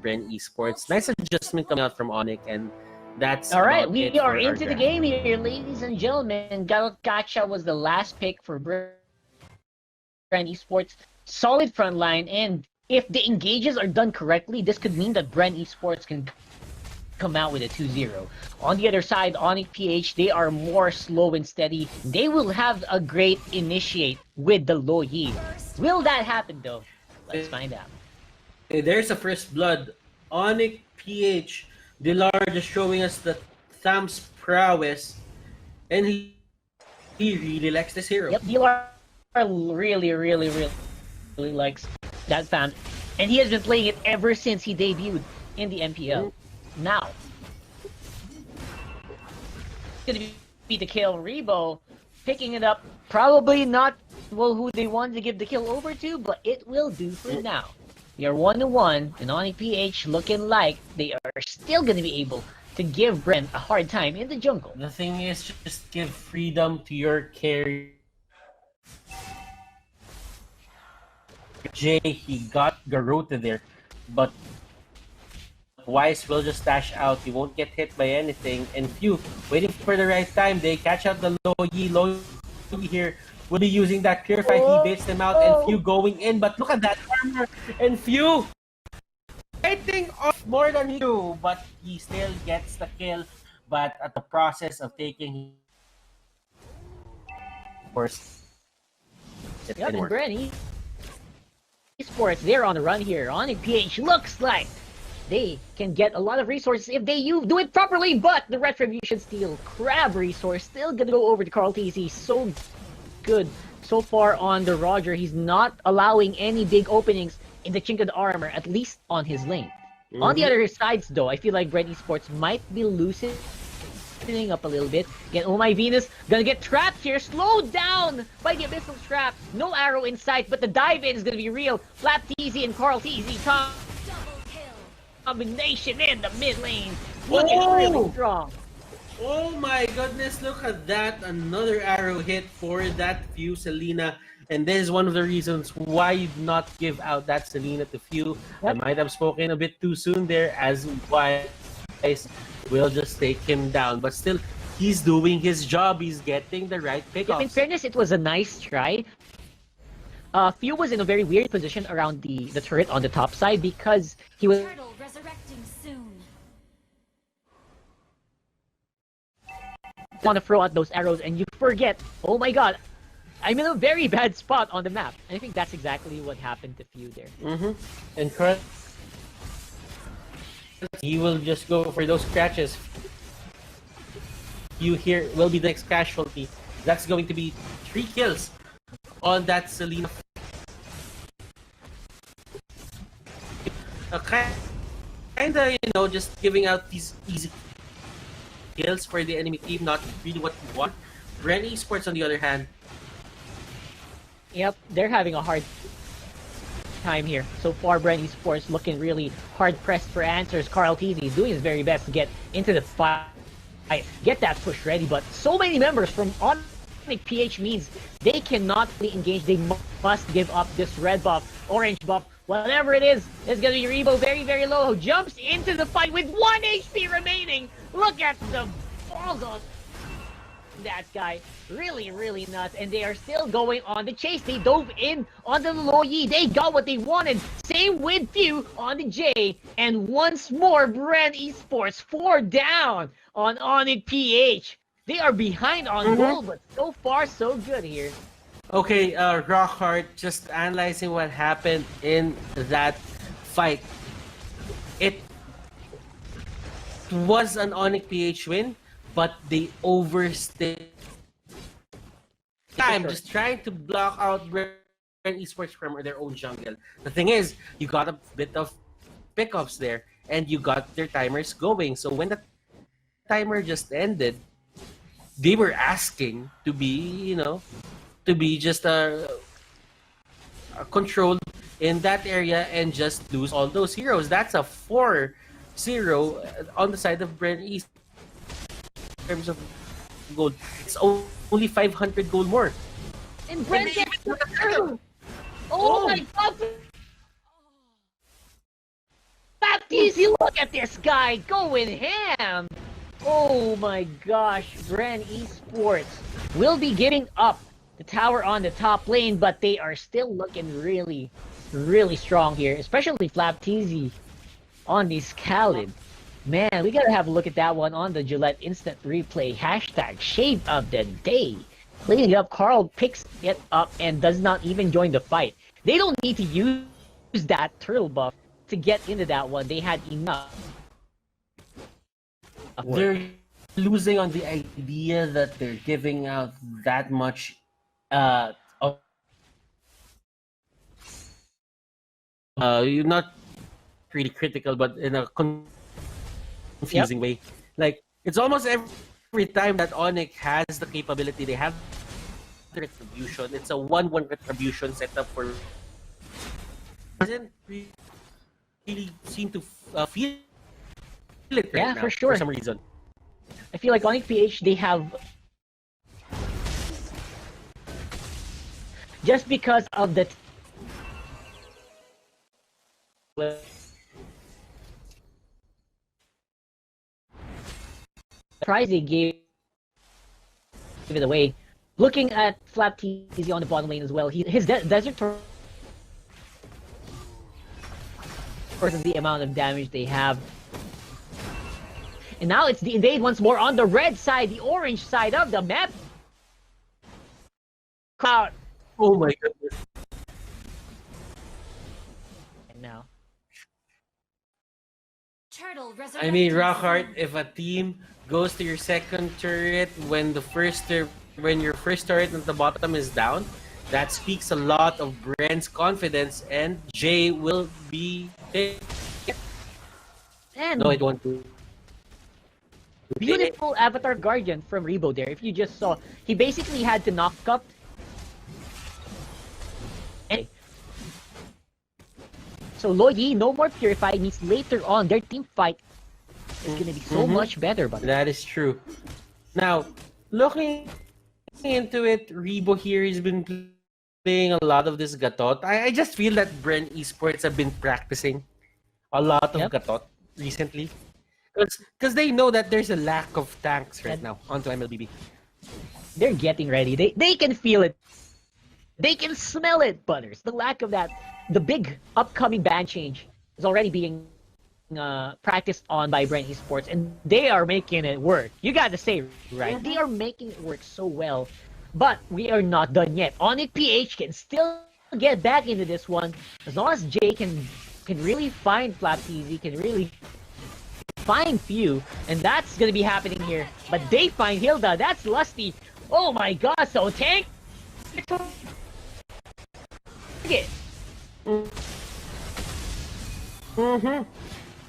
Bren Esports. Nice adjustment coming out from Onic, and that's All right, about we it are for into our the game here, ladies and gentlemen. Gacha was the last pick for Bren Esports. Solid front line, and if the engages are done correctly, this could mean that Bren Esports can come out with a 2-0. On the other side, Onic PH, they are more slow and steady. They will have a great initiate with the low yi. Will that happen though? Let's find out. There's a first blood. Onic PH, Dilar just showing us the Tham's prowess, and he really likes this hero. Yep, Dilar really likes that fan, and he has been playing it ever since he debuted in the MPL. Now, it's gonna be the kill. Rebo picking it up. Probably not who they wanted to give the kill over to, but it will do for now. We are 1-1, and Onic PH looking like they are still gonna be able to give Bren a hard time in the jungle. The thing is, just give freedom to your carry. Jay, he got Garota there, but Wise will just dash out. He won't get hit by anything. And Few, waiting for the right time. They catch out the low yi. Low yi here will be using that Purify. He baits them out, and Few going in. But look at that armor. And Few fighting off more than he do, but he still gets the kill. But at the process of taking, of course, Yep, and Bren Esports, they're on the run here. Onic PH looks like they can get a lot of resources if they do it properly, but the Retribution Steel Crab resource still gonna go over to Carl TZ. So good so far on the Roger. He's not allowing any big openings in the chink of the armor, at least on his lane. On the other sides, though, I feel like Bren Esports might be loosening up a little bit. Again, oh my Venus, gonna get trapped here, slowed down by the Abyssal Trap. No arrow in sight, but the dive-in is gonna be real. Flap TZ and Carl TZ combination in the mid lane. Looking really strong. Oh my goodness, look at that. Another arrow hit for that Few Selena. And this is one of the reasons why you do not give out that Selena to Few. I might have spoken a bit too soon there, as Wise will just take him down. But still, he's doing his job. He's getting the right pickups. In fairness, it was a nice try. Few was in a very weird position around the turret on the top side because he was want to throw out those arrows, and you forget, oh my god, I'm in a very bad spot on the map. And I think that's exactly what happened to Few there. And correct, he will just go for those scratches. You here will be the next casualty. That's going to be 3 kills on that Selena. Kinda, you know, just giving out these easy kills for the enemy team, not really what we want. Bren Esports, on the other hand, yep, they're having a hard time here. So far, Bren Esports looking really hard-pressed for answers. Carl TZ is doing his very best to get into the fight, get that push ready, but so many members from Onic PH means they cannot fully engage. They must give up this red buff, orange buff, whatever it is. It's gonna be Rebo very low, who jumps into the fight with 1 HP remaining. Look at the balls on that guy. Really nuts. And they are still going on the chase. They dove in on the low yi. They got what they wanted. Same with Few on the J. And once more, Bren Esports 4 down on Onic PH. They are behind on goal, but so far so good here. okay, Rockheart, just analyzing what happened in that fight. It was an Onic PH win, but they overstayed time just trying to block out Bren Esports from their own jungle. The thing is, you got a bit of pickups there, and you got their timers going. So when the timer just ended, they were asking to be, to be just controlled in that area and just lose all those heroes. That's a 4-0 on the side of Bren East in terms of gold. It's only 500 gold more. And Bren gets through. Oh my god! That Look at this guy going ham! Oh my gosh, Bren Esports will be giving up the tower on the top lane, but they are still looking really, really strong here, especially Flap TZ on the Scalid. Man, we gotta have a look at that one on the Gillette Instant Replay. Hashtag Shave of the Day. Cleaning it up, Carl picks it up and does not even join the fight. They don't need to use that turtle buff to get into that one. They had enough. They're losing on the idea that they're giving out that much of you're not really critical, but in a confusing way. Like, it's almost every time that Onic has the capability, they have the retribution. It's a 1-1 retribution setup for. Doesn't really seem to feel it right now, for sure. for some reason. I feel like Onic PH, they have. Just because of the prize they gave it away. Looking at Flap TZ on the bottom lane as well, his Desert Torrent versus the amount of damage they have. And now it's the invade once more on the red side, the orange side of the map. Cloud. Oh my goodness. And now. I mean, Rockhart, if a team goes to your second turret when your first turret at the bottom is down, that speaks a lot of Bren's confidence, and Jay will be. And no, it won't do. Beautiful Avatar Guardian from Rebo there. If you just saw, he basically had to knock up. So Loyi, no more Purify means later on their team fight is gonna be so much better. But that is true. Now, looking into it, Rebo here has been playing a lot of this Gatot. I just feel that Bren Esports have been practicing a lot of Gatot recently. Because they know that there's a lack of tanks right now onto MLBB. They're getting ready. They can feel it. They can smell it, Butters. The lack of that. The big upcoming ban change is already being practiced on by Bren Esports, and they are making it work. You gotta say, right? They are making it work so well. But we are not done yet. Onic PH can still get back into this one. As long as Jay can really find Flap TZ, can really find Few, and that's gonna be happening here. But they find Hilda. That's Lusty. Oh my god, so tank.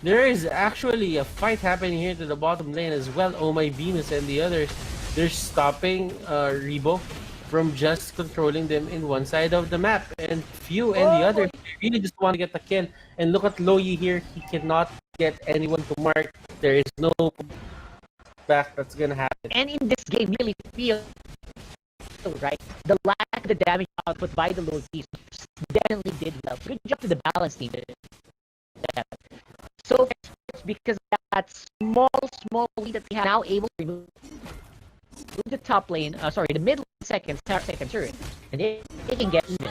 There is actually a fight happening here to the bottom lane as well. Oh my Venus and the others, they're stopping Rebo from just controlling them in one side of the map, and Few and the others really just want to get the kill. And look at Loyi here, he cannot get anyone to mark. There is no back that's gonna happen. And in this game, really feel right, the lack of the damage output by the low teams definitely did well. Good job to the balance team. So because of that small lead that they have now able to remove the top lane, the mid second turret, and they can get even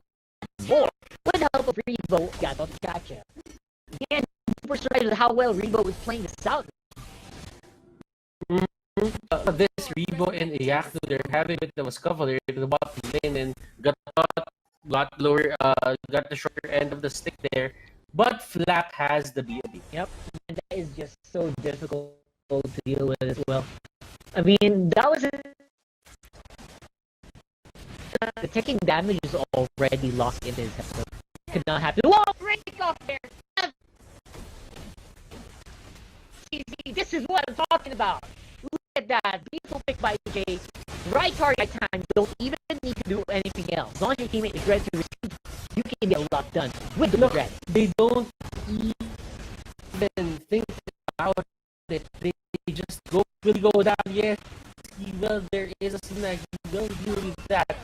more with the help of Rebo. Gotcha. Again, super surprised with how well Rebo is playing this out. This Rebo and Iyaktu, they're having a bit of a scuffle here to the bottom lane, and got lower, got the shorter end of the stick there. But Flap has the BOB. Yep, and that is just so difficult to deal with as well. I mean, that was the taking damage is already locked into his head. So it could not happen. Whoa, break off there! This is what I'm talking about. Look at that. Beautiful pick by Jay. Right target, right time. You don't even need to do anything else. As long as your teammate is ready to receive, you can get a lot done with the red. They don't even think about it. They just will go down. Yes, he will. There is a snag. He will do that.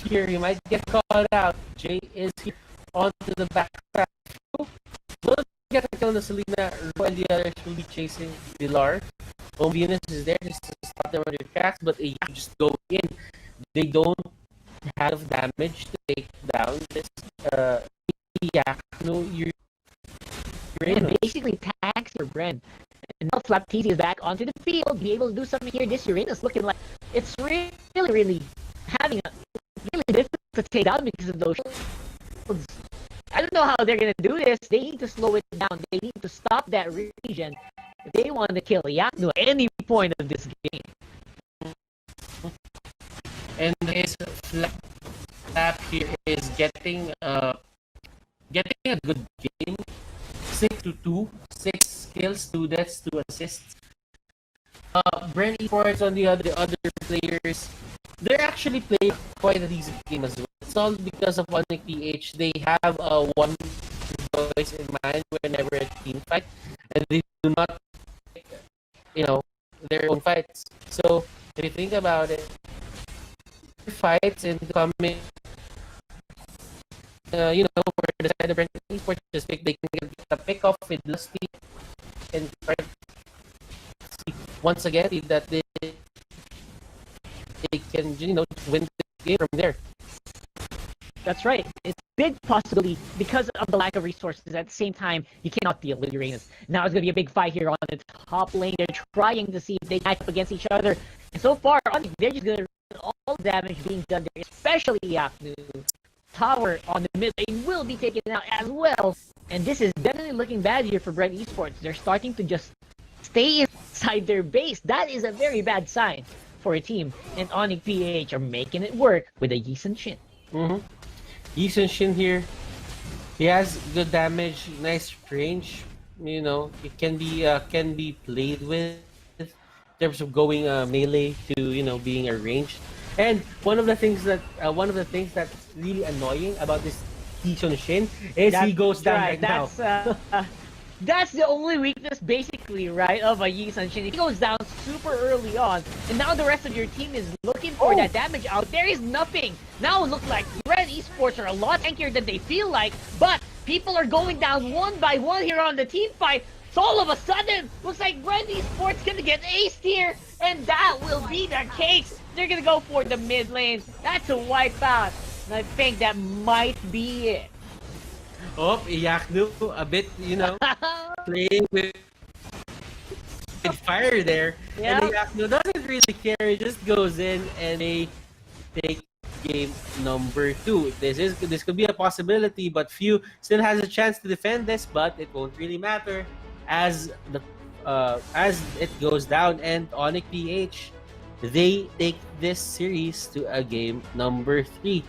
Here, he might get caught out. Jay is here onto the back side. Will get a kill on the Selena, Ro and the others will be chasing Villar. Home Venus is there just to stop them on their tracks, but you just go in. They don't have damage to take down this no, you're And basically tax your Bren. And now Flaptisi is back onto the field, be able to do something here. This Uranus looking like it's really, really having a really difficult to take down because of those shields. I don't know how they're gonna do this. They need to slow it down. They need to stop that region if they want to kill Yaknu at any point of this game. And his flap here is getting a good game. 6-2, 6 kills, 2 deaths, 2 assists. Bren Esports on the other players, they're actually playing quite a decent game as well. It's all because of Onic PH. They have one voice in mind whenever a team fight, and they do not, their own fights. So if you think about it, fights in the coming, for the side of Bren Esport, just pick, they can get a pick off with Lusty and once again that they can win the game from there. That's right. It's a big possibility because of the lack of resources. At the same time, you cannot deal with Uranus. Now it's going to be a big fight here on the top lane. They're trying to see if they match up against each other. And so far, they're just going to all damage being done there, especially Yaknu. Tower on the mid lane will be taken out as well. And this is definitely looking bad here for Bren Esports. They're starting to just stay inside their base. That is a very bad sign for a team. And Onic PH are making it work with a Yisun Shin. Yisun Shin here, he has good damage, nice range. It can be played with in terms of going melee to being a ranged. And one of the things that's really annoying about this Yisun Shin is he goes down right now. That's the only weakness, basically, right, of a Yisun Shin. He goes down super early on, and now the rest of your team is looking for that damage out. There is nothing. Now it looks like Bren Esports are a lot tankier than they feel like, but people are going down one by one here on the team fight. So all of a sudden, looks like Bren Esports gonna get aced here, and that will be the case. They're gonna go for the mid lane. That's a wipeout, and I think that might be it. Oh, Yaknu a bit, playing with fire there. Yeah. And Yaknu doesn't really care. He just goes in and they take game number 2. This could be a possibility, but Few still has a chance to defend this, but it won't really matter as it goes down. And Onic PH, they take this series to a game number 3.